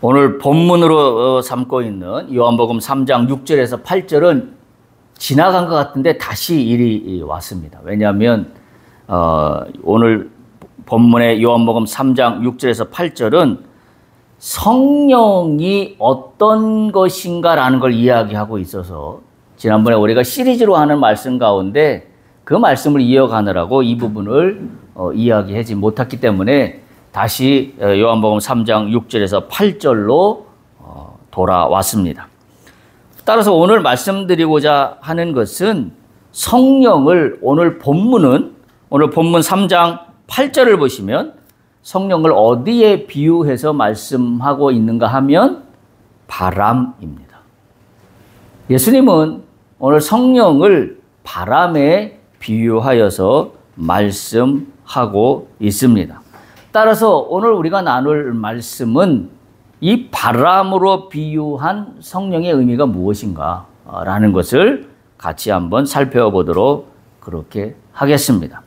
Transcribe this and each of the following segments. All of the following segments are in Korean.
오늘 본문으로 삼고 있는 요한복음 3장 6절에서 8절은 지나간 것 같은데 다시 일이 왔습니다. 왜냐하면 오늘 본문의 요한복음 3장 6절에서 8절은 성령이 어떤 것인가라는 걸 이야기하고 있어서 지난번에 우리가 시리즈로 하는 말씀 가운데 그 말씀을 이어가느라고 이 부분을 이야기하지 못했기 때문에 다시 요한복음 3장 6절에서 8절로 돌아왔습니다. 따라서 오늘 말씀드리고자 하는 것은 성령을 오늘 본문 3장 8절을 보시면 성령을 어디에 비유해서 말씀하고 있는가 하면 바람입니다. 예수님은 오늘 성령을 바람에 비유하여서 말씀하고 있습니다. 따라서 오늘 우리가 나눌 말씀은 이 바람으로 비유한 성령의 의미가 무엇인가 라는 것을 같이 한번 살펴보도록 그렇게 하겠습니다.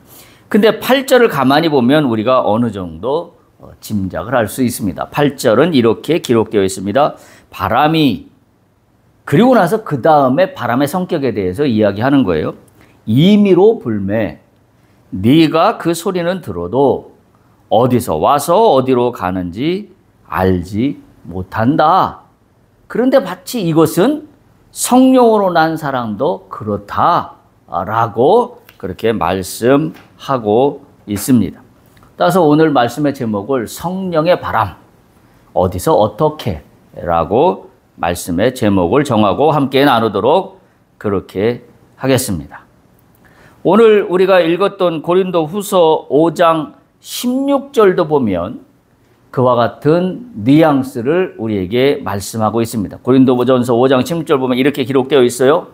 근데 8절을 가만히 보면 우리가 어느 정도 짐작을 할 수 있습니다. 8절은 이렇게 기록되어 있습니다. 바람이, 그리고 나서 그 다음에 바람의 성격에 대해서 이야기하는 거예요. 임의로 불매, 네가 그 소리는 들어도 어디서 와서 어디로 가는지 알지 못한다. 그런데 마치 이것은 성령으로 난 사람도 그렇다라고 그렇게 말씀하고 있습니다. 따라서 오늘 말씀의 제목을 성령의 바람, 어디서 어떻게 라고 말씀의 제목을 정하고 함께 나누도록 그렇게 하겠습니다. 오늘 우리가 읽었던 고린도후서 5장 16절도 보면 그와 같은 뉘앙스를 우리에게 말씀하고 있습니다. 고린도전서 5장 16절 보면 이렇게 기록되어 있어요.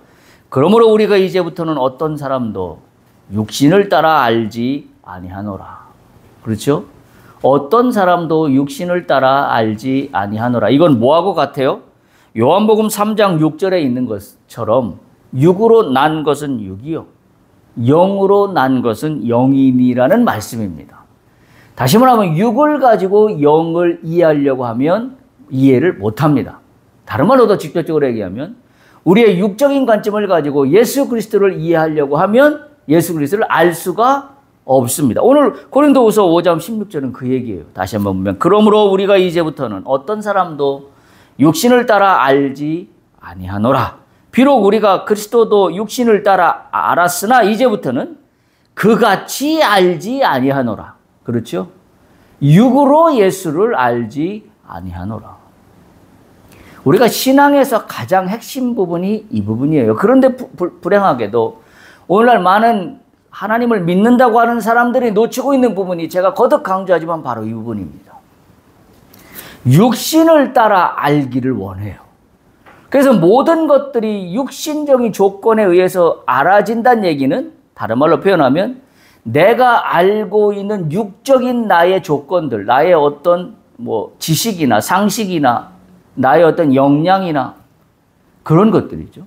그러므로 우리가 이제부터는 어떤 사람도 육신을 따라 알지 아니하노라. 그렇죠? 어떤 사람도 육신을 따라 알지 아니하노라. 이건 뭐하고 같아요? 요한복음 3장 6절에 있는 것처럼 육으로 난 것은 육이요, 영으로 난 것은 영이니라는 말씀입니다. 다시 말하면 육을 가지고 영을 이해하려고 하면 이해를 못합니다. 다른 말로 더 직접적으로 얘기하면 우리의 육적인 관점을 가지고 예수 그리스도를 이해하려고 하면 예수 그리스도를 알 수가 없습니다. 오늘 고린도후서 5장 16절은 그 얘기예요. 다시 한번 보면 그러므로 우리가 이제부터는 어떤 사람도 육신을 따라 알지 아니하노라. 비록 우리가 그리스도도 육신을 따라 알았으나 이제부터는 그같이 알지 아니하노라. 그렇죠? 육으로 예수를 알지 아니하노라. 우리가 신앙에서 가장 핵심 부분이 이 부분이에요. 그런데 불행하게도 오늘날 많은 하나님을 믿는다고 하는 사람들이 놓치고 있는 부분이 제가 거듭 강조하지만 바로 이 부분입니다. 육신을 따라 알기를 원해요. 그래서 모든 것들이 육신적인 조건에 의해서 알아진다는 얘기는 다른 말로 표현하면 내가 알고 있는 육적인 나의 조건들, 나의 어떤 지식이나 상식이나 나의 어떤 역량이나 그런 것들이죠.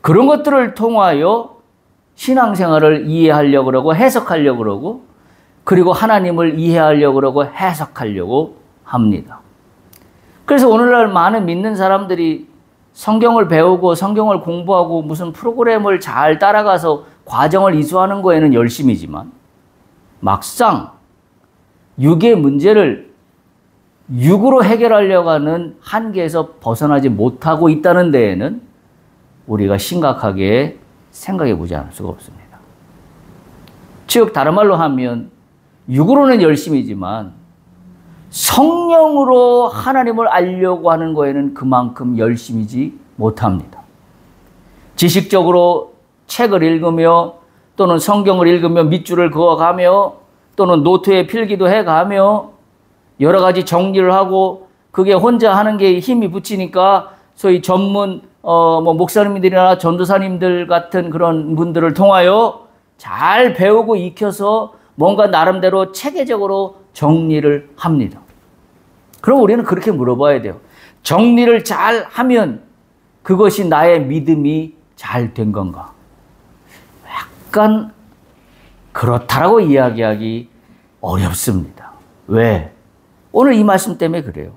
그런 것들을 통하여 신앙생활을 이해하려고 그러고 해석하려고 그러고 그리고 하나님을 이해하려고 그러고 해석하려고 합니다. 그래서 오늘날 많은 믿는 사람들이 성경을 배우고 성경을 공부하고 무슨 프로그램을 잘 따라가서 과정을 이수하는 거에는 열심이지만 막상 육의 문제를 육으로 해결하려고 하는 한계에서 벗어나지 못하고 있다는 데에는 우리가 심각하게 생각해 보지 않을 수가 없습니다. 즉 다른 말로 하면 육으로는 열심이지만 성령으로 하나님을 알려고 하는 거에는 그만큼 열심이지 못합니다. 지식적으로 책을 읽으며 또는 성경을 읽으며 밑줄을 그어가며 또는 노트에 필기도 해가며 여러 가지 정리를 하고 그게 혼자 하는 게 힘이 붙이니까 소위 전문 목사님들이나 전도사님들 같은 그런 분들을 통하여 잘 배우고 익혀서 뭔가 나름대로 체계적으로 정리를 합니다. 그럼 우리는 그렇게 물어봐야 돼요. 정리를 잘 하면 그것이 나의 믿음이 잘 된 건가? 약간 그렇다라고 이야기하기 어렵습니다. 왜? 오늘 이 말씀 때문에 그래요.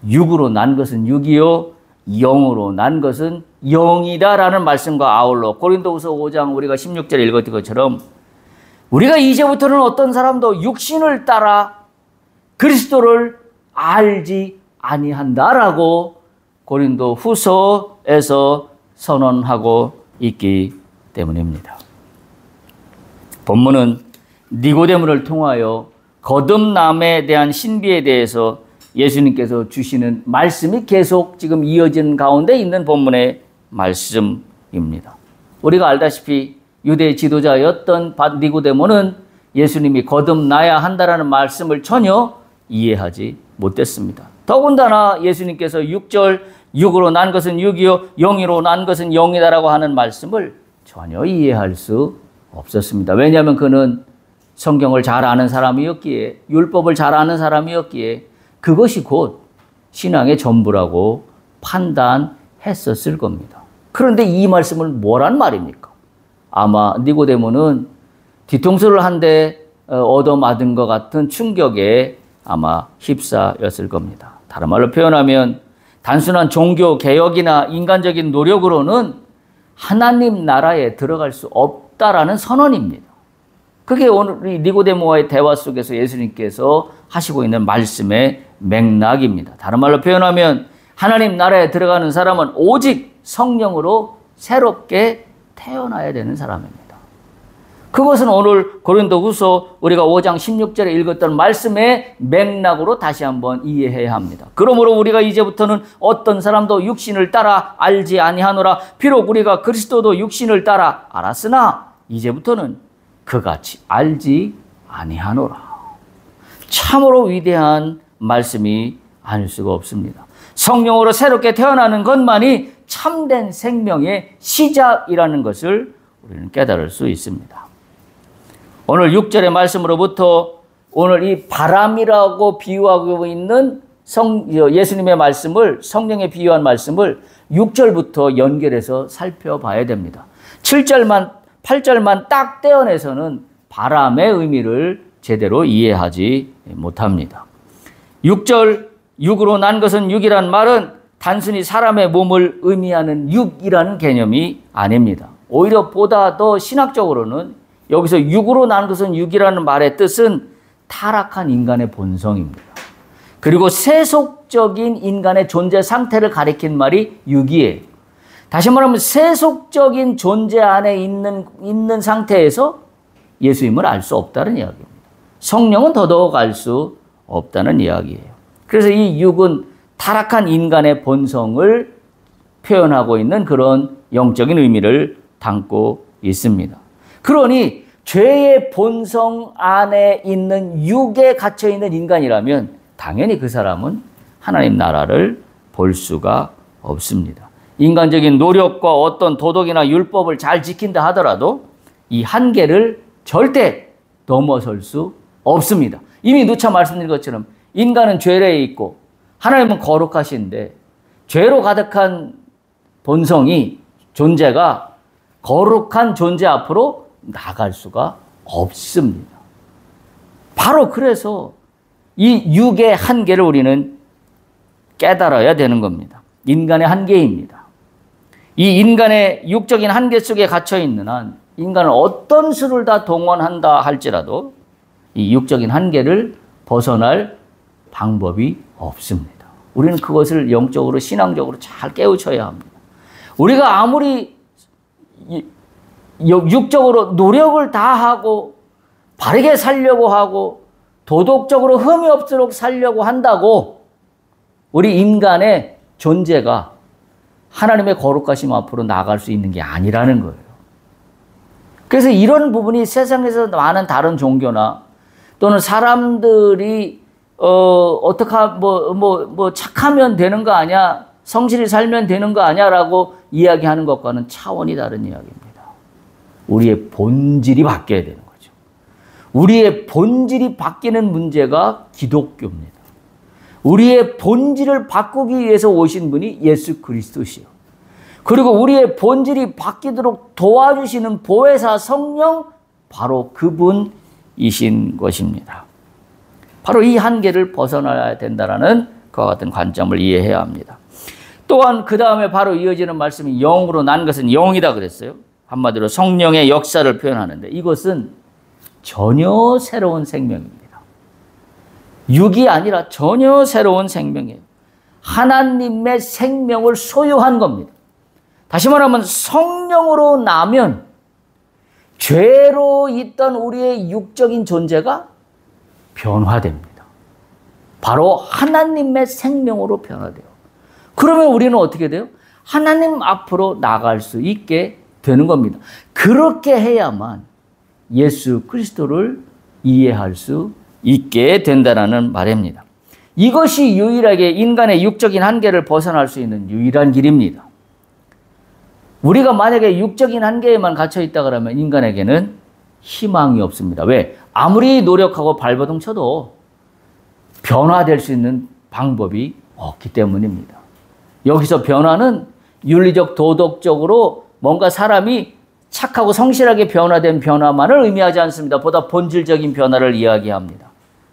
육으로 난 것은 육이요 영으로 난 것은 영이다라는 말씀과 아울러 고린도후서 5장 우리가 16절에 읽었던 것처럼 우리가 이제부터는 어떤 사람도 육신을 따라 그리스도를 알지 아니한다라고 고린도후서에서 선언하고 있기 때문입니다. 본문은 니고데모를 통하여 거듭남에 대한 신비에 대해서 예수님께서 주시는 말씀이 계속 지금 이어진 가운데 있는 본문의 말씀입니다. 우리가 알다시피 유대 지도자였던 니고데모는 예수님이 거듭나야 한다라는 말씀을 전혀 이해하지 못했습니다. 더군다나 예수님께서 6절 육으로 난 것은 육이요 영으로 난 것은 영이다라고 하는 말씀을 전혀 이해할 수 없었습니다. 왜냐하면 그는 성경을 잘 아는 사람이었기에 율법을 잘 아는 사람이었기에 그것이 곧 신앙의 전부라고 판단했었을 겁니다. 그런데 이 말씀을 뭐란 말입니까? 아마 니고데모는 뒤통수를 한 대 얻어맞은 것 같은 충격에 아마 휩싸였을 겁니다. 다른 말로 표현하면 단순한 종교 개혁이나 인간적인 노력으로는 하나님 나라에 들어갈 수 없다라는 선언입니다. 그게 오늘 이 니고데모와의 대화 속에서 예수님께서 하시고 있는 말씀의 맥락입니다. 다른 말로 표현하면 하나님 나라에 들어가는 사람은 오직 성령으로 새롭게 태어나야 되는 사람입니다. 그것은 오늘 고린도후서 우리가 5장 16절에 읽었던 말씀의 맥락으로 다시 한번 이해해야 합니다. 그러므로 우리가 이제부터는 어떤 사람도 육신을 따라 알지 아니하노라. 비록 우리가 그리스도도 육신을 따라 알았으나 이제부터는 그같이 알지 아니하노라. 참으로 위대한 말씀이 아닐 수가 없습니다. 성령으로 새롭게 태어나는 것만이 참된 생명의 시작이라는 것을 우리는 깨달을 수 있습니다. 오늘 6절의 말씀으로부터 오늘 이 바람이라고 비유하고 있는 예수님의 말씀을 성령에 비유한 말씀을 6절부터 연결해서 살펴봐야 됩니다. 8절만 딱 떼어내서는 바람의 의미를 제대로 이해하지 못합니다. 6절 육으로 난 것은 육이란 말은 단순히 사람의 몸을 의미하는 육이라는 개념이 아닙니다. 오히려 보다 더 신학적으로는 여기서 육으로 난 것은 육이라는 말의 뜻은 타락한 인간의 본성입니다. 그리고 세속적인 인간의 존재 상태를 가리킨 말이 육이에요. 다시 말하면 세속적인 존재 안에 있는 상태에서 예수님을 알 수 없다는 이야기입니다. 성령은 더더욱 알 수 없다는 이야기예요. 그래서 이 육은 타락한 인간의 본성을 표현하고 있는 그런 영적인 의미를 담고 있습니다. 그러니 죄의 본성 안에 있는 육에 갇혀 있는 인간이라면 당연히 그 사람은 하나님 나라를 볼 수가 없습니다. 인간적인 노력과 어떤 도덕이나 율법을 잘 지킨다 하더라도 이 한계를 절대 넘어설 수 없습니다. 이미 누차 말씀드린 것처럼 인간은 죄례에 있고 하나님은 거룩하신데 죄로 가득한 본성이 존재가 거룩한 존재 앞으로 나갈 수가 없습니다. 바로 그래서 이 육의 한계를 우리는 깨달아야 되는 겁니다. 인간의 한계입니다. 이 인간의 육적인 한계 속에 갇혀 있는 한 인간은 어떤 수를 다 동원한다 할지라도 이 육적인 한계를 벗어날 방법이 없습니다. 우리는 그것을 영적으로 신앙적으로 잘 깨우쳐야 합니다. 우리가 아무리 육적으로 노력을 다하고 바르게 살려고 하고 도덕적으로 흠이 없도록 살려고 한다고 우리 인간의 존재가 하나님의 거룩하심 앞으로 나아갈 수 있는 게 아니라는 거예요. 그래서 이런 부분이 세상에서 많은 다른 종교나 또는 사람들이 어떻게 착하면 되는 거 아니야, 성실히 살면 되는 거 아니야라고 이야기하는 것과는 차원이 다른 이야기입니다. 우리의 본질이 바뀌어야 되는 거죠. 우리의 본질이 바뀌는 문제가 기독교입니다. 우리의 본질을 바꾸기 위해서 오신 분이 예수 그리스도시요. 그리고 우리의 본질이 바뀌도록 도와주시는 보혜사 성령, 바로 그분이신 것입니다. 바로 이 한계를 벗어나야 된다는 그와 같은 관점을 이해해야 합니다. 또한 그 다음에 바로 이어지는 말씀이 영으로 난 것은 영이다 그랬어요. 한마디로 성령의 역사를 표현하는데 이것은 전혀 새로운 생명입니다. 육이 아니라 전혀 새로운 생명이에요. 하나님의 생명을 소유한 겁니다. 다시 말하면 성령으로 나면 죄로 있던 우리의 육적인 존재가 변화됩니다. 바로 하나님의 생명으로 변화돼요. 그러면 우리는 어떻게 돼요? 하나님 앞으로 나갈 수 있게 되는 겁니다. 그렇게 해야만 예수 그리스도를 이해할 수 있게 된다는 말입니다. 이것이 유일하게 인간의 육적인 한계를 벗어날 수 있는 유일한 길입니다. 우리가 만약에 육적인 한계에만 갇혀 있다 그러면 인간에게는 희망이 없습니다. 왜? 아무리 노력하고 발버둥 쳐도 변화될 수 있는 방법이 없기 때문입니다. 여기서 변화는 윤리적, 도덕적으로 뭔가 사람이 착하고 성실하게 변화된 변화만을 의미하지 않습니다. 보다 본질적인 변화를 이야기합니다.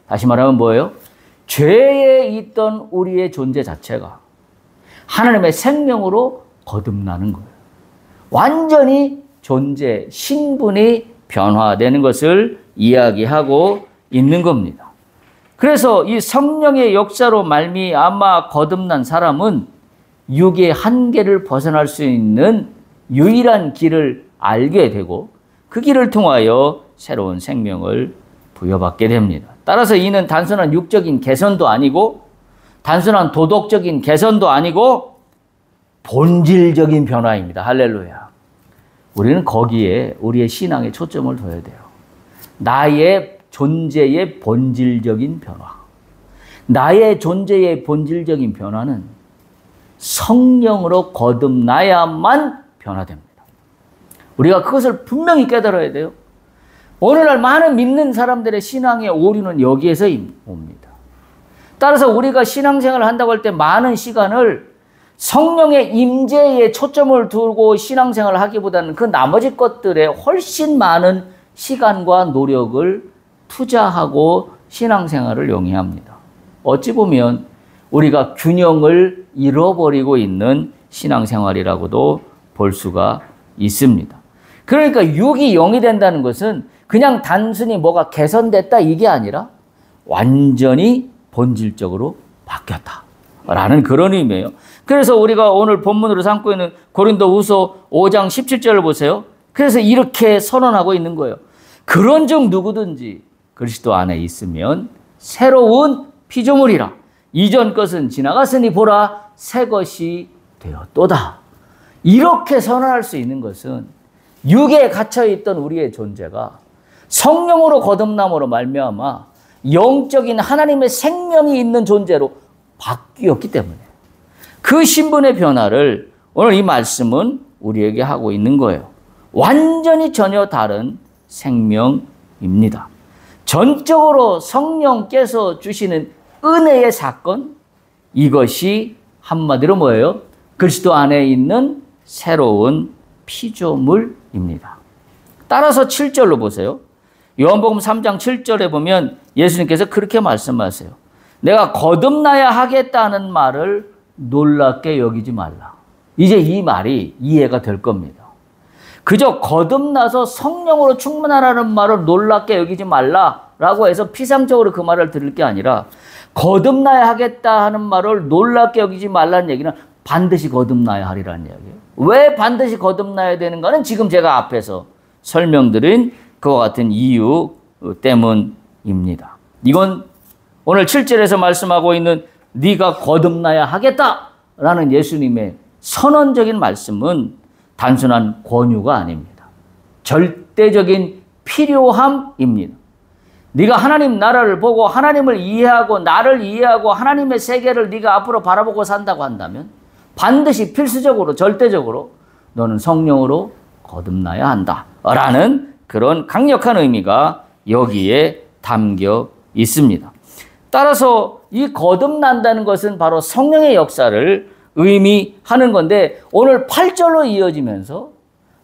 다시 말하면 뭐예요? 죄에 있던 우리의 존재 자체가 하나님의 생명으로 거듭나는 거예요. 완전히 존재, 신분이 변화되는 것을 이야기하고 있는 겁니다. 그래서 이 성령의 역사로 말미암아 거듭난 사람은 육의 한계를 벗어날 수 있는 유일한 길을 알게 되고 그 길을 통하여 새로운 생명을 부여받게 됩니다. 따라서 이는 단순한 육적인 개선도 아니고 단순한 도덕적인 개선도 아니고 본질적인 변화입니다. 할렐루야. 우리는 거기에 우리의 신앙에 초점을 둬야 돼요. 나의 존재의 본질적인 변화. 나의 존재의 본질적인 변화는 성령으로 거듭나야만 변화됩니다. 우리가 그것을 분명히 깨달아야 돼요. 오늘날 많은 믿는 사람들의 신앙의 오류는 여기에서 옵니다. 따라서 우리가 신앙생활을 한다고 할 때 많은 시간을 성령의 임재에 초점을 두고 신앙생활을 하기보다는 그 나머지 것들에 훨씬 많은 시간과 노력을 투자하고 신앙생활을 영위합니다. 어찌 보면 우리가 균형을 잃어버리고 있는 신앙생활이라고도 볼 수가 있습니다. 그러니까 육이 영이 된다는 것은 그냥 단순히 뭐가 개선됐다 이게 아니라 완전히 본질적으로 바뀌었다라는 그런 의미예요. 그래서 우리가 오늘 본문으로 삼고 있는 고린도후서 5장 17절을 보세요. 그래서 이렇게 선언하고 있는 거예요. 그런즉 누구든지 그리스도 안에 있으면 새로운 피조물이라. 이전 것은 지나갔으니 보라 새 것이 되었도다. 이렇게 선언할 수 있는 것은 육에 갇혀있던 우리의 존재가 성령으로 거듭남으로 말미암아 영적인 하나님의 생명이 있는 존재로 바뀌었기 때문에 그 신분의 변화를 오늘 이 말씀은 우리에게 하고 있는 거예요. 완전히 전혀 다른 생명입니다. 전적으로 성령께서 주시는 은혜의 사건, 이것이 한마디로 뭐예요? 그리스도 안에 있는 새로운 피조물입니다. 따라서 7절로 보세요. 요한복음 3장 7절에 보면 예수님께서 그렇게 말씀하세요. 내가 거듭나야 하겠다는 말을 놀랍게 여기지 말라. 이제 이 말이 이해가 될 겁니다. 그저 거듭나서 성령으로 충만하라는 말을 놀랍게 여기지 말라라고 해서 피상적으로 그 말을 들을 게 아니라 거듭나야 하겠다 하는 말을 놀랍게 여기지 말라는 얘기는 반드시 거듭나야 하리라는 이야기예요. 왜 반드시 거듭나야 되는가는 지금 제가 앞에서 설명드린 그와 같은 이유 때문입니다. 이건 오늘 7절에서 말씀하고 있는 네가 거듭나야 하겠다라는 예수님의 선언적인 말씀은 단순한 권유가 아닙니다. 절대적인 필요함입니다. 네가 하나님 나라를 보고 하나님을 이해하고 나를 이해하고 하나님의 세계를 네가 앞으로 바라보고 산다고 한다면 반드시 필수적으로 절대적으로 너는 성령으로 거듭나야 한다라는 그런 강력한 의미가 여기에 담겨 있습니다. 따라서 이 거듭난다는 것은 바로 성령의 역사를 의미하는 건데 오늘 8절로 이어지면서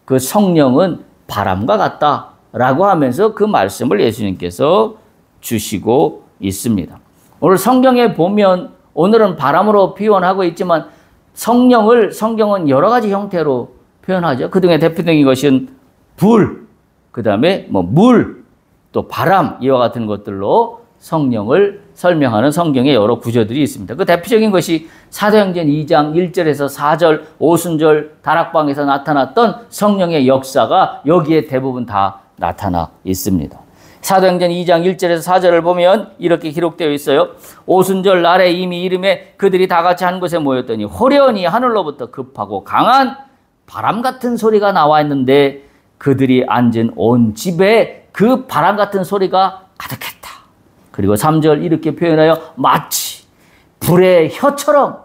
그 성령은 바람과 같다라고 하면서 그 말씀을 예수님께서 주시고 있습니다. 오늘 성경에 보면 오늘은 바람으로 표현하고 있지만 성령을 성경은 여러 가지 형태로 표현하죠. 그중에 대표적인 것은 불, 그 다음에 물, 또 바람, 이와 같은 것들로 성령을 설명하는 성경의 여러 구조들이 있습니다. 그 대표적인 것이 사도행전 2장 1절에서 4절 오순절 다락방에서 나타났던 성령의 역사가 여기에 대부분 다 나타나 있습니다. 사도행전 2장 1절에서 4절을 보면 이렇게 기록되어 있어요. 오순절 날에 이미 이름에 그들이 다 같이 한 곳에 모였더니 호련히 하늘로부터 급하고 강한 바람 같은 소리가 나와 있는데 그들이 앉은 온 집에 그 바람 같은 소리가 가득했다. 그리고 3절 이렇게 표현하여 마치 불의 혀처럼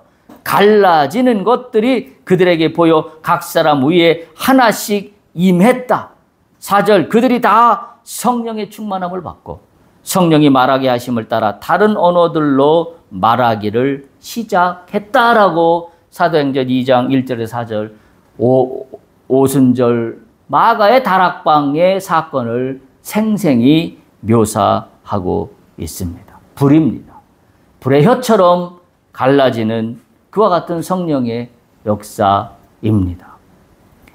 갈라지는 것들이 그들에게 보여 각 사람 위에 하나씩 임했다. 4절 그들이 다 성령의 충만함을 받고 성령이 말하게 하심을 따라 다른 언어들로 말하기를 시작했다라고 사도행전 2장 1절에서 4절 오순절 마가의 다락방의 사건을 생생히 묘사하고 있습니다. 불입니다. 불의 혀처럼 갈라지는 그와 같은 성령의 역사입니다.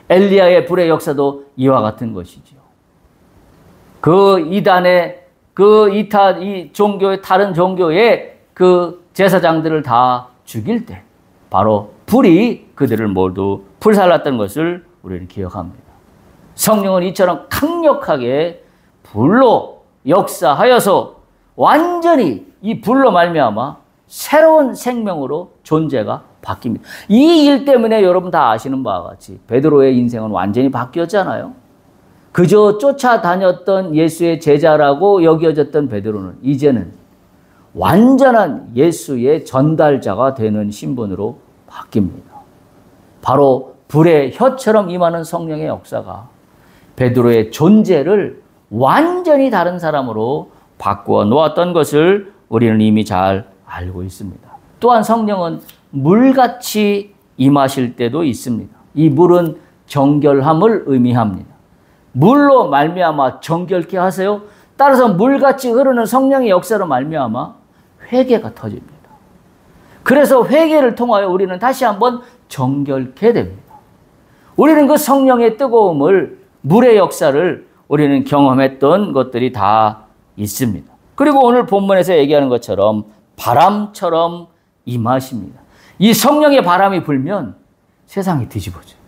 엘리야의 불의 역사도 이와 같은 것이죠. 그 이단의 이 종교의 다른 종교의 그 제사장들을 다 죽일 때 바로 불이 그들을 모두 불살랐던 것을 우리는 기억합니다. 성령은 이처럼 강력하게 불로 역사하여서 완전히 이 불로 말미암아 새로운 생명으로 존재가 바뀝니다. 이 일 때문에 여러분 다 아시는 바와 같이 베드로의 인생은 완전히 바뀌었잖아요. 그저 쫓아다녔던 예수의 제자라고 여겨졌던 베드로는 이제는 완전한 예수의 전달자가 되는 신분으로 바뀝니다. 바로 불의 혀처럼 임하는 성령의 역사가 베드로의 존재를 완전히 다른 사람으로 바꾸어 놓았던 것을 우리는 이미 잘 알고 있습니다. 또한 성령은 물같이 임하실 때도 있습니다. 이 물은 정결함을 의미합니다. 물로 말미암아 정결케 하세요. 따라서 물같이 흐르는 성령의 역사로 말미암아 회개가 터집니다. 그래서 회개를 통하여 우리는 다시 한번 정결케 됩니다. 우리는 그 성령의 뜨거움을 물의 역사를 우리는 경험했던 것들이 다 있습니다. 그리고 오늘 본문에서 얘기하는 것처럼 바람처럼 임하십니다. 이 성령의 바람이 불면 세상이 뒤집어져요.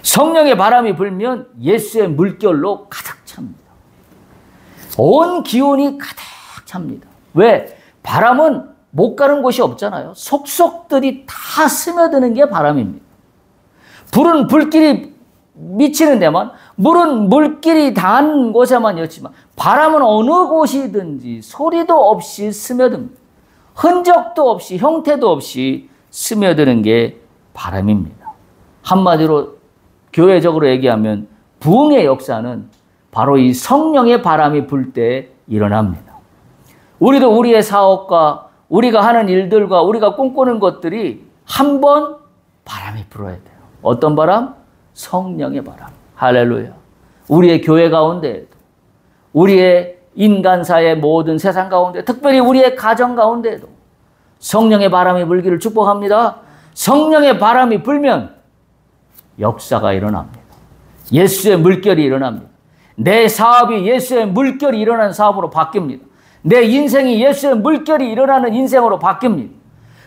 성령의 바람이 불면 예수의 물결로 가득 찹니다. 온 기운이 가득 찹니다. 왜? 바람은 못 가는 곳이 없잖아요. 속속들이 다 스며드는 게 바람입니다. 불은 불길이 미치는 데만, 물은 물길이 닿은 곳에만 였지만 바람은 어느 곳이든지 소리도 없이 스며듭니다. 흔적도 없이 형태도 없이 스며드는 게 바람입니다. 한마디로 교회적으로 얘기하면 부흥의 역사는 바로 이 성령의 바람이 불 때 일어납니다. 우리도 우리의 사업과 우리가 하는 일들과 우리가 꿈꾸는 것들이 한번 바람이 불어야 돼요. 어떤 바람? 성령의 바람. 할렐루야. 우리의 교회 가운데에도, 우리의 인간사의 모든 세상 가운데, 특별히 우리의 가정 가운데에도 성령의 바람이 불기를 축복합니다. 성령의 바람이 불면 역사가 일어납니다. 예수의 물결이 일어납니다. 내 사업이 예수의 물결이 일어나는 사업으로 바뀝니다. 내 인생이 예수의 물결이 일어나는 인생으로 바뀝니다.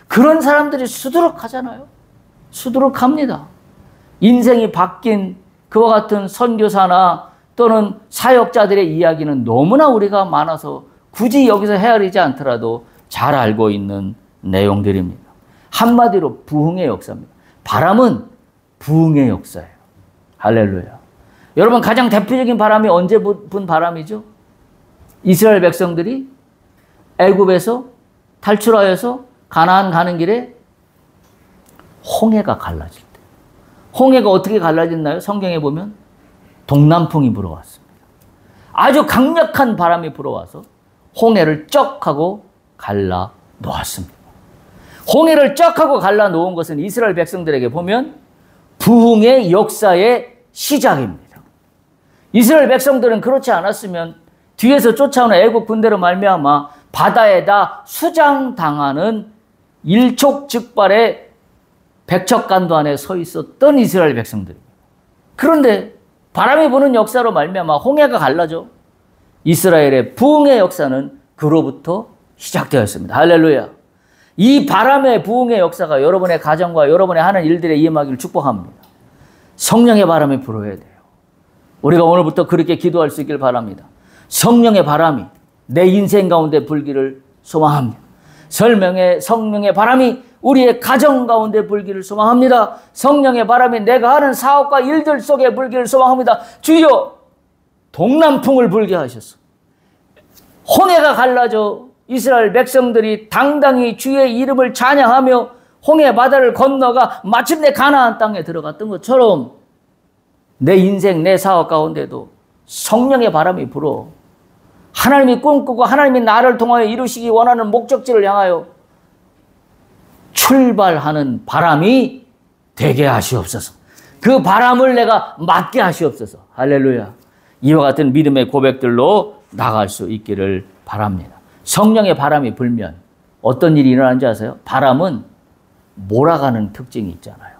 그런 사람들이 수두룩하잖아요. 수두룩합니다. 인생이 바뀐 그와 같은 선교사나 또는 사역자들의 이야기는 너무나 우리가 많아서 굳이 여기서 헤아리지 않더라도 잘 알고 있는 내용들입니다. 한마디로 부흥의 역사입니다. 바람은 부흥의 역사예요. 할렐루야. 여러분, 가장 대표적인 바람이 언제 분 바람이죠? 이스라엘 백성들이 애굽에서 탈출하여서 가나안 가는 길에 홍해가 갈라질 때. 홍해가 어떻게 갈라졌나요? 성경에 보면 동남풍이 불어왔습니다. 아주 강력한 바람이 불어와서 홍해를 쩍 하고 갈라 놓았습니다. 홍해를 쩍 하고 갈라 놓은 것은 이스라엘 백성들에게 보면 부흥의 역사의 시작입니다. 이스라엘 백성들은 그렇지 않았으면 뒤에서 쫓아오는 애국 군대로 말미암아 바다에다 수장당하는 일촉즉발의 백척간도 안에 서 있었던 이스라엘 백성들입니다. 그런데 바람이 부는 역사로 말미암아 홍해가 갈라져 이스라엘의 부흥의 역사는 그로부터 시작되었습니다. 할렐루야. 이 바람의 부흥의 역사가 여러분의 가정과 여러분의 하는 일들에 임하기를 축복합니다. 성령의 바람이 불어야 돼요. 우리가 오늘부터 그렇게 기도할 수 있길 바랍니다. 성령의 바람이 내 인생 가운데 불기를 소망합니다. 성령의 바람이 우리의 가정 가운데 불기를 소망합니다. 성령의 바람이 내가 하는 사업과 일들 속에 불기를 소망합니다. 주여, 동남풍을 불게 하셔서 홍해가 갈라져 이스라엘 백성들이 당당히 주의 이름을 찬양하며 홍해 바다를 건너가 마침내 가나안 땅에 들어갔던 것처럼 내 인생, 내 사업 가운데도 성령의 바람이 불어 하나님이 꿈꾸고 하나님이 나를 통하여 이루시기 원하는 목적지를 향하여 출발하는 바람이 되게 하시옵소서. 그 바람을 내가 맞게 하시옵소서. 할렐루야. 이와 같은 믿음의 고백들로 나갈 수 있기를 바랍니다. 성령의 바람이 불면 어떤 일이 일어나는지 아세요? 바람은 몰아가는 특징이 있잖아요.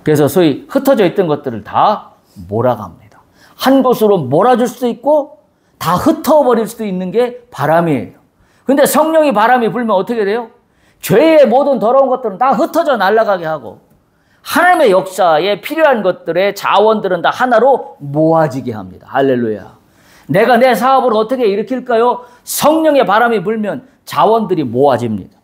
그래서 소위 흩어져 있던 것들을 다 몰아갑니다. 한 곳으로 몰아줄 수도 있고 다 흩어버릴 수도 있는 게 바람이에요. 근데 성령이 바람이 불면 어떻게 돼요? 죄의 모든 더러운 것들은 다 흩어져 날아가게 하고 하나님의 역사에 필요한 것들의 자원들은 다 하나로 모아지게 합니다. 할렐루야. 내가 내 사업을 어떻게 일으킬까요? 성령의 바람이 불면 자원들이 모아집니다.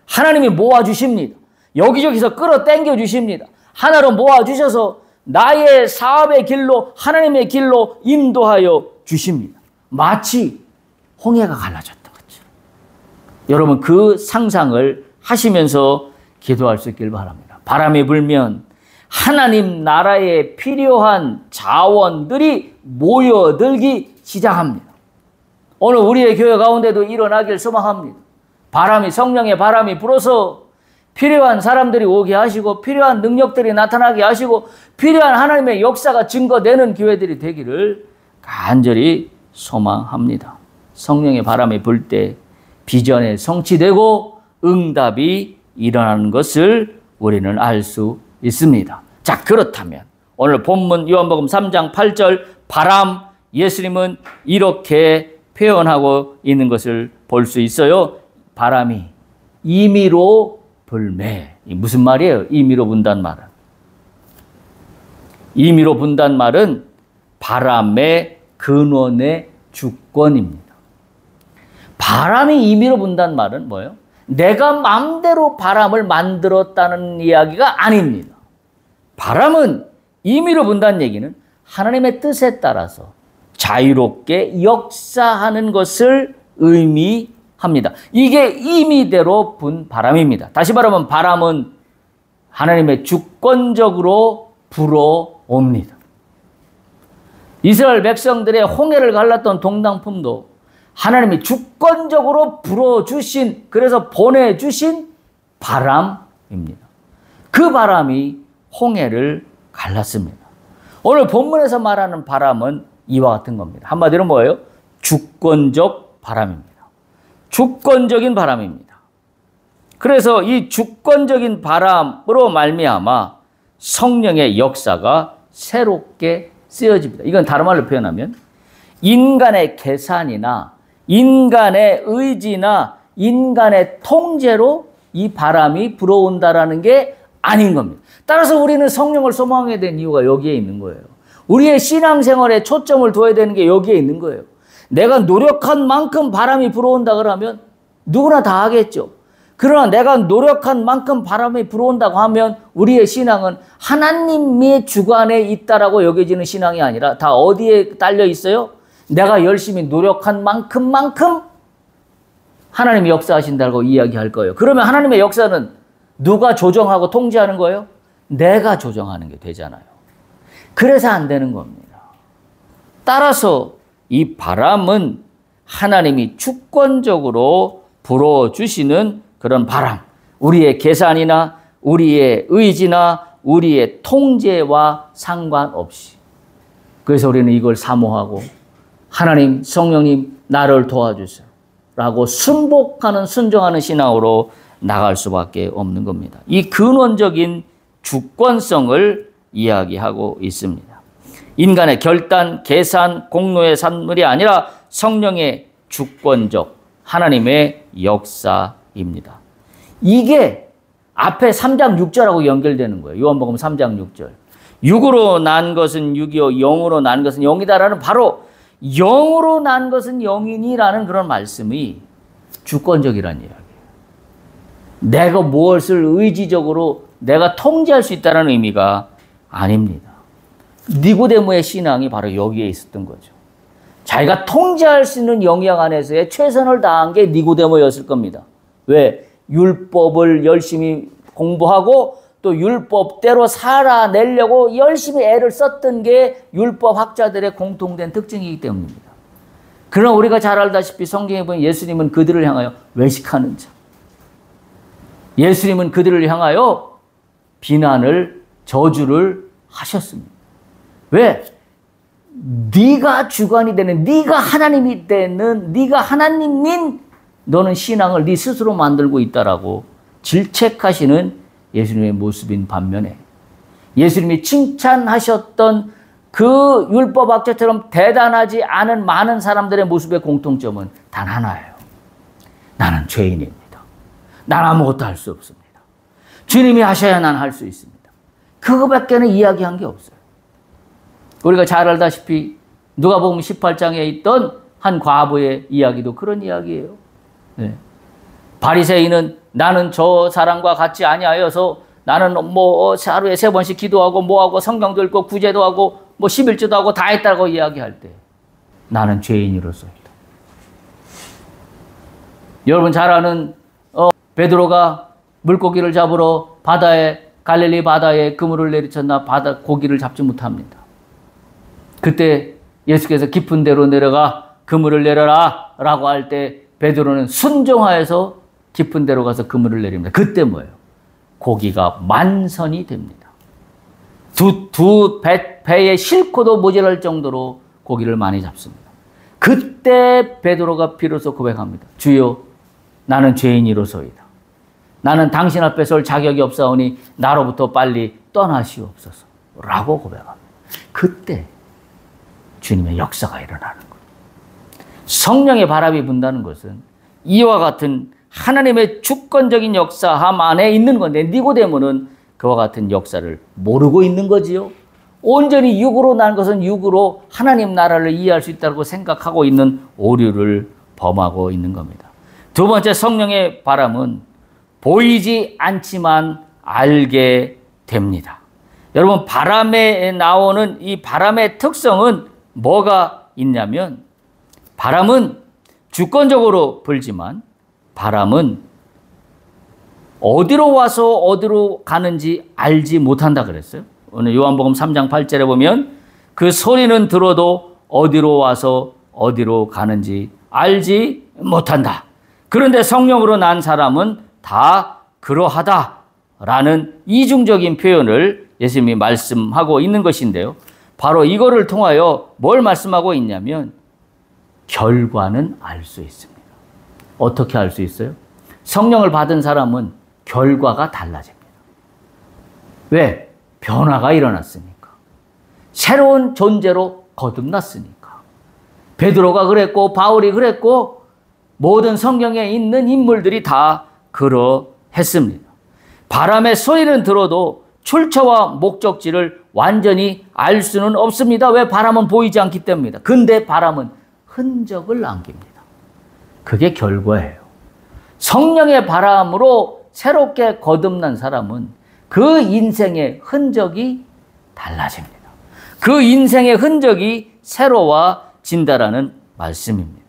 하나님이 모아주십니다. 여기저기서 끌어당겨 주십니다. 하나로 모아주셔서 나의 사업의 길로 하나님의 길로 인도하여 주십니다. 마치 홍해가 갈라졌던 것처럼. 여러분 그 상상을 하시면서 기도할 수 있길 바랍니다. 바람이 불면 하나님 나라에 필요한 자원들이 모여들기 시작합니다. 오늘 우리의 교회 가운데도 일어나길 소망합니다. 성령의 바람이 불어서 필요한 사람들이 오게 하시고 필요한 능력들이 나타나게 하시고 필요한 하나님의 역사가 증거되는 교회들이 되기를 간절히 소망합니다. 성령의 바람이 불 때 비전에 성취되고 응답이 일어나는 것을 우리는 알 수 있습니다. 자, 그렇다면 오늘 본문 요한복음 3장 8절 바람, 예수님은 이렇게 표현하고 있는 것을 볼 수 있어요. 바람이 임의로 불매. 무슨 말이에요? 임의로 분다는 말은. 임의로 분다는 말은 바람의 근원의 주권입니다. 바람이 임의로 분다는 말은 뭐예요? 내가 마음대로 바람을 만들었다는 이야기가 아닙니다. 바람은 임의로 분다는 얘기는 하나님의 뜻에 따라서 자유롭게 역사하는 것을 의미합니다. 이게 임의대로 분 바람입니다. 다시 말하면 바람은 하나님의 주권적으로 불어옵니다. 이스라엘 백성들의 홍해를 갈랐던 동남풍도 하나님이 주권적으로 불어주신, 그래서 보내주신 바람입니다. 그 바람이 홍해를 갈랐습니다. 오늘 본문에서 말하는 바람은 이와 같은 겁니다. 한마디로 뭐예요? 주권적 바람입니다. 주권적인 바람입니다. 그래서 이 주권적인 바람으로 말미암아 성령의 역사가 새롭게 쓰여집니다. 이건 다른 말로 표현하면 인간의 계산이나 인간의 의지나 인간의 통제로 이 바람이 불어온다라는 게 아닌 겁니다. 따라서 우리는 성령을 소망하게 된 이유가 여기에 있는 거예요. 우리의 신앙생활에 초점을 둬야 되는 게 여기에 있는 거예요. 내가 노력한 만큼 바람이 불어온다 그러면 누구나 다 하겠죠. 그러나 내가 노력한 만큼 바람이 불어온다고 하면 우리의 신앙은 하나님의 주관에 있다라고 여겨지는 신앙이 아니라 다 어디에 딸려 있어요? 내가 열심히 노력한 만큼 하나님이 역사하신다고 이야기할 거예요. 그러면 하나님의 역사는 누가 조정하고 통제하는 거예요? 내가 조정하는 게 되잖아요. 그래서 안 되는 겁니다. 따라서 이 바람은 하나님이 주권적으로 불어주시는 그런 바람, 우리의 계산이나 우리의 의지나 우리의 통제와 상관없이. 그래서 우리는 이걸 사모하고 하나님, 성령님 나를 도와주세요 라고 순종하는 신앙으로 나갈 수밖에 없는 겁니다. 이 근원적인 주권성을 이야기하고 있습니다. 인간의 결단, 계산, 공로의 산물이 아니라 성령의 주권적 하나님의 역사입니다. 이게 앞에 3장 6절하고 연결되는 거예요. 요한복음 3장 6절. 육으로 난 것은 육이요 영으로 난 것은 영이다라는 바로 영으로 난 것은 영이니라는 그런 말씀이 주권적이라는 이야기예요. 내가 무엇을 의지적으로 내가 통제할 수 있다는 의미가 아닙니다. 니고데모의 신앙이 바로 여기에 있었던 거죠. 자기가 통제할 수 있는 영역 안에서의 최선을 다한 게 니고데모였을 겁니다. 왜? 율법을 열심히 공부하고 또 율법대로 살아내려고 열심히 애를 썼던 게 율법 학자들의 공통된 특징이기 때문입니다. 그러나 우리가 잘 알다시피 성경에 보면 예수님은 그들을 향하여 외식하는 자, 예수님은 그들을 향하여 비난을, 저주를 하셨습니다. 왜? 네가 주관이 되는, 네가 하나님이 되는, 네가 하나님인 너는 신앙을 네 스스로 만들고 있다라고 질책하시는 예수님의 모습인 반면에 예수님이 칭찬하셨던 그 율법학자처럼 대단하지 않은 많은 사람들의 모습의 공통점은 단 하나예요. 나는 죄인입니다. 난 아무것도 할 수 없습니다. 주님이 하셔야 난 할 수 있습니다. 그거밖에는 이야기한 게 없어요. 우리가 잘 알다시피 누가복음 18장에 있던 한 과부의 이야기도 그런 이야기예요. 네. 바리새인은 나는 저 사람과 같이 아니하여서 나는 뭐 하루에 3번씩 기도하고 뭐하고 성경도 읽고 구제도 하고 뭐 11조도 하고 다 했다고 이야기할 때 나는 죄인으로서이다. 여러분 잘 아는 베드로가 물고기를 잡으러 갈릴리 바다에 그물을 내리쳤나 고기를 잡지 못합니다. 그때 예수께서 깊은 데로 내려가 그물을 내려라 라고 할 때 베드로는 순종하여서 깊은 데로 가서 그물을 내립니다. 그때 뭐예요? 고기가 만선이 됩니다. 배에 싣고도 모자랄 정도로 고기를 많이 잡습니다. 그때 베드로가 비로소 고백합니다. 주여, 나는 죄인이로소이다. 나는 당신 앞에 설 자격이 없사오니 나로부터 빨리 떠나시옵소서 라고 고백합니다. 그때 주님의 역사가 일어나는 거예요. 성령의 바람이 분다는 것은 이와 같은 하나님의 주권적인 역사함 안에 있는 건데 니고데모는 그와 같은 역사를 모르고 있는 거지요. 온전히 육으로 난 것은 육으로 하나님 나라를 이해할 수 있다고 생각하고 있는 오류를 범하고 있는 겁니다. 두 번째, 성령의 바람은 보이지 않지만 알게 됩니다. 여러분, 바람에 나오는 이 바람의 특성은 뭐가 있냐면 바람은 주권적으로 불지만 바람은 어디로 와서 어디로 가는지 알지 못한다 그랬어요. 오늘 요한복음 3장 8절에 보면 그 소리는 들어도 어디로 와서 어디로 가는지 알지 못한다. 그런데 성령으로 난 사람은 다 그러하다라는 이중적인 표현을 예수님이 말씀하고 있는 것인데요. 바로 이거를 통하여 뭘 말씀하고 있냐면 결과는 알 수 있습니다. 어떻게 알 수 있어요? 성령을 받은 사람은 결과가 달라집니다. 왜? 변화가 일어났으니까. 새로운 존재로 거듭났으니까. 베드로가 그랬고 바울이 그랬고 모든 성경에 있는 인물들이 다 그러했습니다. 바람의 소리는 들어도 출처와 목적지를 완전히 알 수는 없습니다. 왜? 바람은 보이지 않기 때문입니다. 근데 바람은 흔적을 남깁니다. 그게 결과예요. 성령의 바람으로 새롭게 거듭난 사람은 그 인생의 흔적이 달라집니다. 그 인생의 흔적이 새로워진다라는 말씀입니다.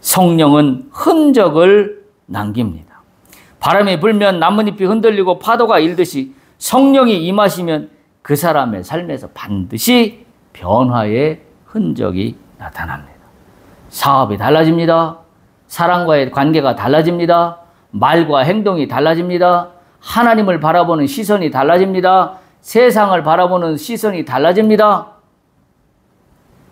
성령은 흔적을 남깁니다. 바람이 불면 나뭇잎이 흔들리고 파도가 일듯이 성령이 임하시면 그 사람의 삶에서 반드시 변화의 흔적이 나타납니다. 사업이 달라집니다. 사람과의 관계가 달라집니다. 말과 행동이 달라집니다. 하나님을 바라보는 시선이 달라집니다. 세상을 바라보는 시선이 달라집니다.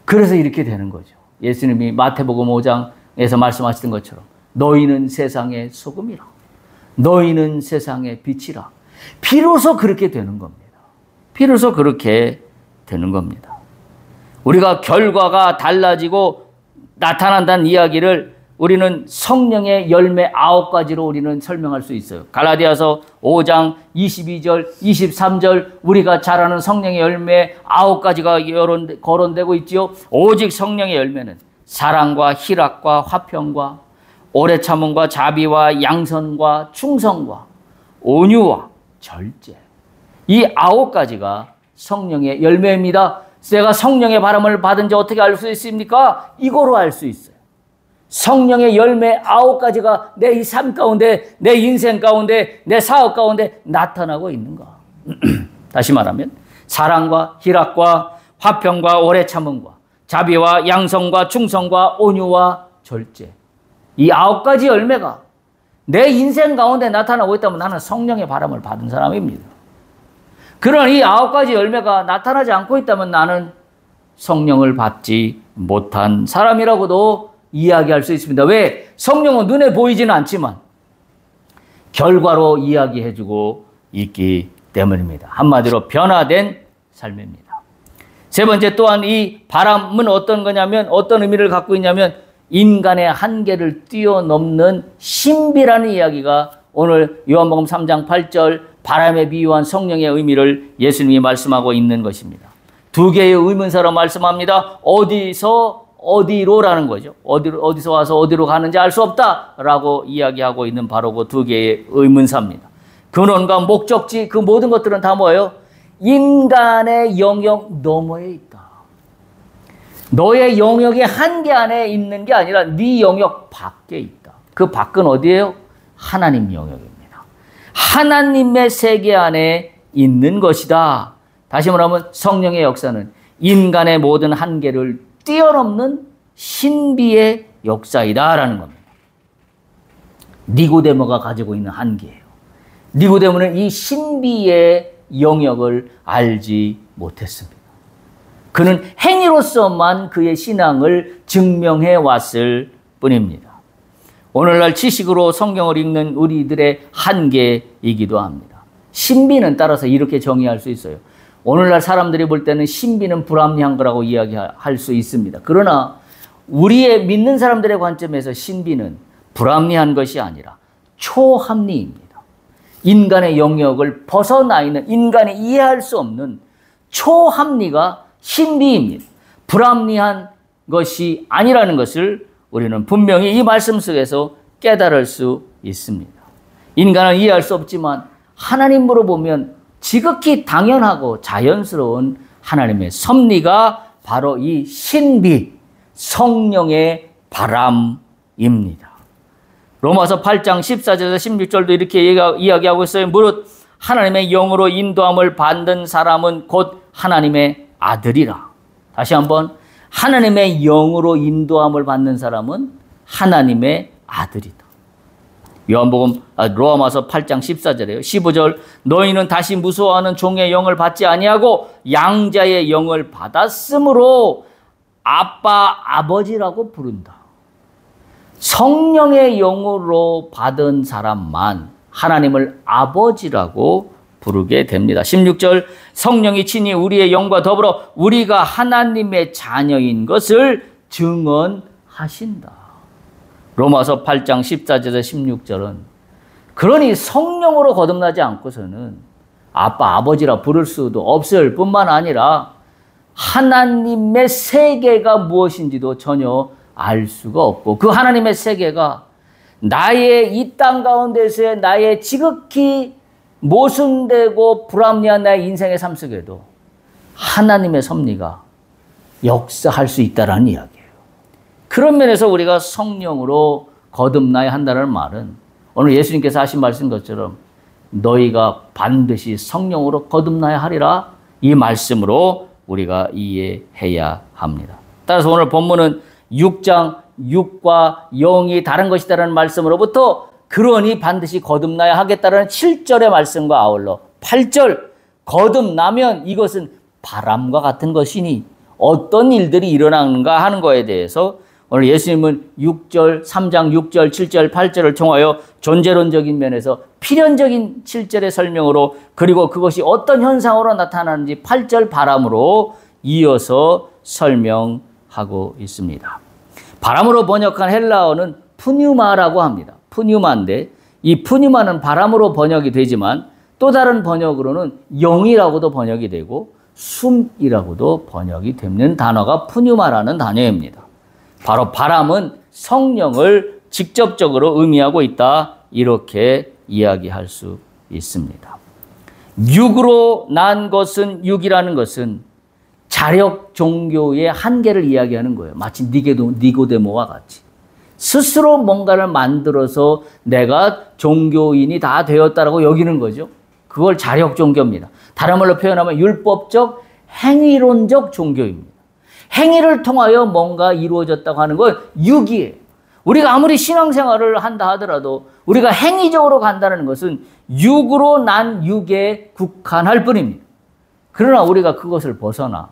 그래서 이렇게 되는 거죠. 예수님이 마태복음 5장에서 말씀하시던 것처럼 너희는 세상의 소금이라. 너희는 세상의 빛이라. 비로소 그렇게 되는 겁니다. 비로소 그렇게 되는 겁니다. 우리가 결과가 달라지고 나타난다는 이야기를 우리는 성령의 열매 9가지로 우리는 설명할 수 있어요. 갈라디아서 5장 22절, 23절 우리가 잘 아는 성령의 열매 9가지가 거론되고 있지요. 오직 성령의 열매는 사랑과 희락과 화평과 오래 참음과 자비와 양선과 충성과 온유와 절제. 이 9가지가 성령의 열매입니다. 내가 성령의 바람을 받은지 어떻게 알 수 있습니까? 이거로 알 수 있어요. 성령의 열매 9가지가 내 이 삶 가운데, 내 인생 가운데, 내 사업 가운데 나타나고 있는가. 다시 말하면 사랑과 희락과 화평과 오래 참음과 자비와 양성과 충성과 온유와 절제. 이 9가지 열매가 내 인생 가운데 나타나고 있다면 나는 성령의 바람을 받은 사람입니다. 그런 이 9가지 열매가 나타나지 않고 있다면 나는 성령을 받지 못한 사람이라고도 이야기할 수 있습니다. 왜? 성령은 눈에 보이지는 않지만 결과로 이야기해주고 있기 때문입니다. 한마디로 변화된 삶입니다. 세 번째 또한 이 바람은 어떤 거냐면, 어떤 의미를 갖고 있냐면 인간의 한계를 뛰어넘는 신비라는 이야기가 오늘 요한복음 3장 8절 바람에 비유한 성령의 의미를 예수님이 말씀하고 있는 것입니다. 2개의 의문사로 말씀합니다. 어디서 어디로라는 거죠. 어디서 와서 어디로 가는지 알 수 없다라고 이야기하고 있는 바로 그 2개의 의문사입니다. 근원과 목적지 그 모든 것들은 다 뭐예요? 인간의 영역 너머에 있다. 너의 영역의 한계 안에 있는 게 아니라 네 영역 밖에 있다. 그 밖은 어디예요? 하나님 영역입니다. 하나님의 세계 안에 있는 것이다. 다시 말하면 성령의 역사는 인간의 모든 한계를 뛰어넘는 신비의 역사이다라는 겁니다. 니고데모가 가지고 있는 한계예요. 니고데모는 이 신비의 영역을 알지 못했습니다. 그는 행위로서만 그의 신앙을 증명해 왔을 뿐입니다. 오늘날 지식으로 성경을 읽는 우리들의 한계이기도 합니다. 신비는 따라서 이렇게 정의할 수 있어요. 오늘날 사람들이 볼 때는 신비는 불합리한 거라고 이야기할 수 있습니다. 그러나 우리의 믿는 사람들의 관점에서 신비는 불합리한 것이 아니라 초합리입니다. 인간의 영역을 벗어나 있는, 인간이 이해할 수 없는 초합리가 신비입니다. 불합리한 것이 아니라는 것을 우리는 분명히 이 말씀 속에서 깨달을 수 있습니다. 인간은 이해할 수 없지만 하나님으로 보면 지극히 당연하고 자연스러운 하나님의 섭리가 바로 이 신비, 성령의 바람입니다. 로마서 8장 14절에서 16절도 이렇게 이야기하고 있어요. 무릇 하나님의 영으로 인도함을 받는 사람은 곧 하나님의 아들이라. 다시 한번, 하나님의 영으로 인도함을 받는 사람은 하나님의 아들이다. 로마서 8장 14절이에요. 15절, 너희는 다시 무서워하는 종의 영을 받지 아니하고 양자의 영을 받았으므로 아빠, 아버지라고 부른다. 성령의 영으로 받은 사람만 하나님을 아버지라고 부르게 됩니다. 16절, 성령이 친히 우리의 영과 더불어 우리가 하나님의 자녀인 것을 증언하신다. 로마서 8장 14절에서 16절은 그러니 성령으로 거듭나지 않고서는 아빠, 아버지라 부를 수도 없을 뿐만 아니라 하나님의 세계가 무엇인지도 전혀 알 수가 없고, 그 하나님의 세계가 나의 이 땅 가운데서의 나의 지극히 모순되고 불합리한 나의 인생의 삶 속에도 하나님의 섭리가 역사할 수 있다는 이야기예요. 그런 면에서 우리가 성령으로 거듭나야 한다는 말은 오늘 예수님께서 하신 말씀 것처럼 너희가 반드시 성령으로 거듭나야 하리라, 이 말씀으로 우리가 이해해야 합니다. 따라서 오늘 본문은 6장 6과 0이 다른 것이다라는 말씀으로부터 그러니 반드시 거듭나야 하겠다라는 7절의 말씀과 아울러 8절, 거듭나면 이것은 바람과 같은 것이니 어떤 일들이 일어나는가 하는 거에 대해서 오늘 예수님은 6절, 3장 6절, 7절, 8절을 통하여 존재론적인 면에서 필연적인 7절의 설명으로 그리고 그것이 어떤 현상으로 나타나는지 8절 바람으로 이어서 설명하고 있습니다. 바람으로 번역한 헬라어는 푸뉴마라고 합니다. 푸뉴마인데 이 푸뉴마는 바람으로 번역이 되지만 또 다른 번역으로는 영이라고도 번역이 되고 숨이라고도 번역이 되는 단어가 푸뉴마라는 단어입니다. 바로 바람은 성령을 직접적으로 의미하고 있다. 이렇게 이야기할 수 있습니다. 육으로 난 것은 육이라는 것은 자력 종교의 한계를 이야기하는 거예요. 마치 니고데모와 같이. 스스로 뭔가를 만들어서 내가 종교인이 다 되었다라고 여기는 거죠. 그걸 자력 종교입니다. 다른 말로 표현하면 율법적, 행위론적 종교입니다. 행위를 통하여 뭔가 이루어졌다고 하는 건 육이에요. 우리가 아무리 신앙생활을 한다 하더라도 우리가 행위적으로 간다는 것은 육으로 난 육에 국한할 뿐입니다. 그러나 우리가 그것을 벗어나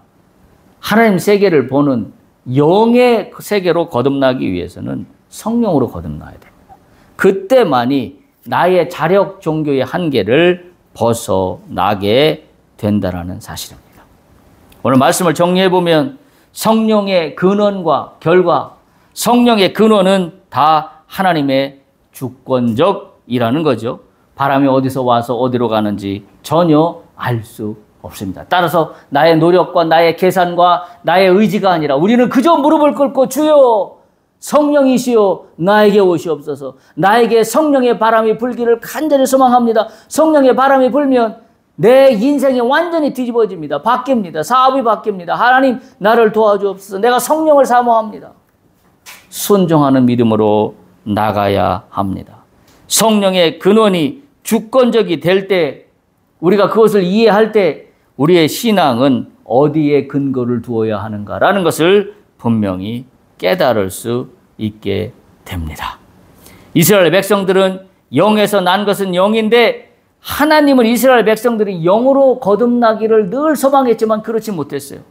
하나님 세계를 보는 영의 세계로 거듭나기 위해서는 성령으로 거듭나야 됩니다. 그때만이 나의 자력 종교의 한계를 벗어나게 된다는 사실입니다. 오늘 말씀을 정리해보면 성령의 근원과 결과, 성령의 근원은 다 하나님의 주권적이라는 거죠. 바람이 어디서 와서 어디로 가는지 전혀 알 수 없습니다. 따라서 나의 노력과 나의 계산과 나의 의지가 아니라 우리는 그저 무릎을 꿇고 주여 성령이시여 나에게 오시옵소서. 나에게 성령의 바람이 불기를 간절히 소망합니다. 성령의 바람이 불면 내 인생이 완전히 뒤집어집니다. 바뀝니다. 사업이 바뀝니다. 하나님 나를 도와주옵소서. 내가 성령을 사모합니다. 순종하는 믿음으로 나가야 합니다. 성령의 근원이 주권적이 될 때 우리가 그것을 이해할 때 우리의 신앙은 어디에 근거를 두어야 하는가라는 것을 분명히 깨달을 수 있게 됩니다. 이스라엘 백성들은 영에서 난 것은 영인데 하나님은 이스라엘 백성들이 영으로 거듭나기를 늘 소망했지만 그렇지 못했어요.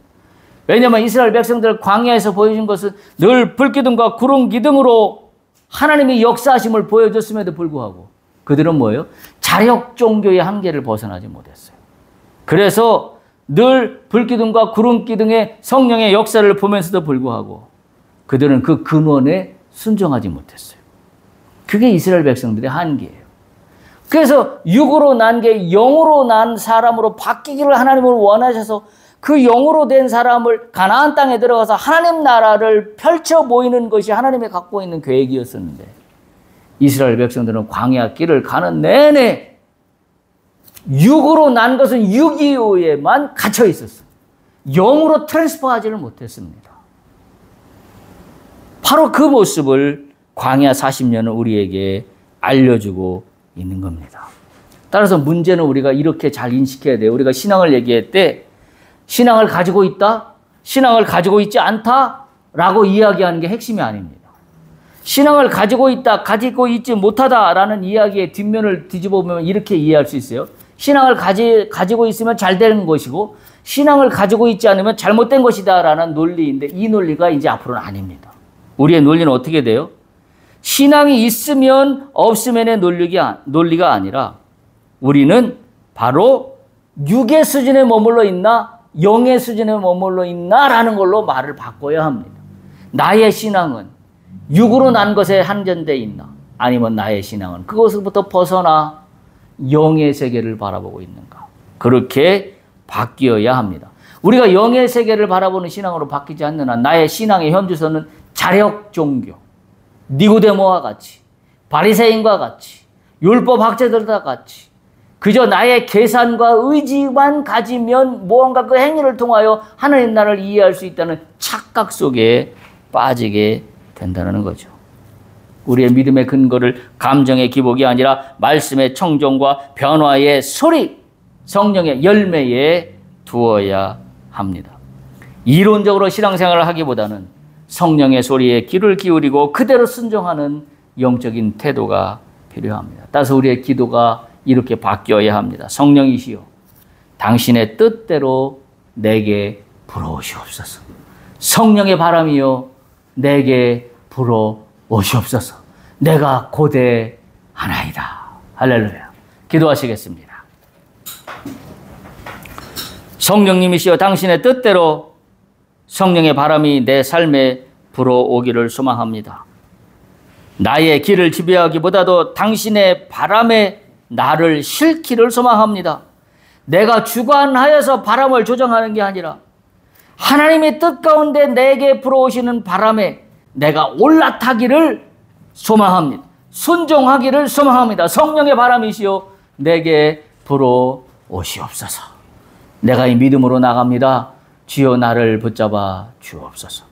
왜냐하면 이스라엘 백성들 광야에서 보여준 것은 늘 불기둥과 구름 기둥으로 하나님의 역사하심을 보여줬음에도 불구하고 그들은 뭐예요? 자력 종교의 한계를 벗어나지 못했어요. 그래서 늘 불기둥과 구름 기둥의 성령의 역사를 보면서도 불구하고 그들은 그 근원에 순종하지 못했어요. 그게 이스라엘 백성들의 한계예요. 그래서 육으로 난 게 영으로 난 사람으로 바뀌기를 하나님은 원하셔서 그 영으로 된 사람을 가나안 땅에 들어가서 하나님 나라를 펼쳐 보이는 것이 하나님이 갖고 있는 계획이었었는데 이스라엘 백성들은 광야 길을 가는 내내 육으로 난 것은 육이오에만 갇혀 있었어요. 영으로 트랜스퍼하지를 못했습니다. 바로 그 모습을 광야 40년은 우리에게 알려주고 있는 겁니다. 따라서 문제는 우리가 이렇게 잘 인식해야 돼요. 우리가 신앙을 얘기할 때 신앙을 가지고 있다, 신앙을 가지고 있지 않다라고 이야기하는 게 핵심이 아닙니다. 신앙을 가지고 있다, 가지고 있지 못하다라는 이야기의 뒷면을 뒤집어 보면 이렇게 이해할 수 있어요. 신앙을 가지고 있으면 잘 되는 것이고 신앙을 가지고 있지 않으면 잘못된 것이다라는 논리인데 이 논리가 이제 앞으로는 아닙니다. 우리의 논리는 어떻게 돼요? 신앙이 있으면 없으면의 논리가 아니라 우리는 바로 육의 수준에 머물러 있나 영의 수준에 머물러 있나라는 걸로 말을 바꿔야 합니다. 나의 신앙은 육으로 난 것에 한정되어 있나 아니면 나의 신앙은 그것으로부터 벗어나 영의 세계를 바라보고 있는가. 그렇게 바뀌어야 합니다. 우리가 영의 세계를 바라보는 신앙으로 바뀌지 않는 한 나의 신앙의 현주소는 자력 종교, 니고데모와 같이 바리새인과 같이 율법 학자들과 같이 그저 나의 계산과 의지만 가지면 무언가 그 행위를 통하여 하나님 나라를 이해할 수 있다는 착각 속에 빠지게 된다는 거죠. 우리의 믿음의 근거를 감정의 기복이 아니라 말씀의 청종과 변화의 소리, 성령의 열매에 두어야 합니다. 이론적으로 신앙생활을 하기보다는 성령의 소리에 귀를 기울이고 그대로 순종하는 영적인 태도가 필요합니다. 따라서 우리의 기도가 이렇게 바뀌어야 합니다. 성령이시여, 당신의 뜻대로 내게 불어오시옵소서. 성령의 바람이여, 내게 불어오시옵소서. 내가 고대하나이다. 할렐루야. 기도하시겠습니다. 성령님이시여 당신의 뜻대로 성령의 바람이 내 삶에 불어오기를 소망합니다. 나의 길을 지배하기보다도 당신의 바람에 나를 싣기를 소망합니다. 내가 주관하여서 바람을 조정하는 게 아니라 하나님의 뜻 가운데 내게 불어오시는 바람에 내가 올라타기를 소망합니다. 순종하기를 소망합니다. 성령의 바람이시여 내게 불어오시옵소서. 내가 이 믿음으로 나갑니다. 주여 나를 붙잡아 주옵소서.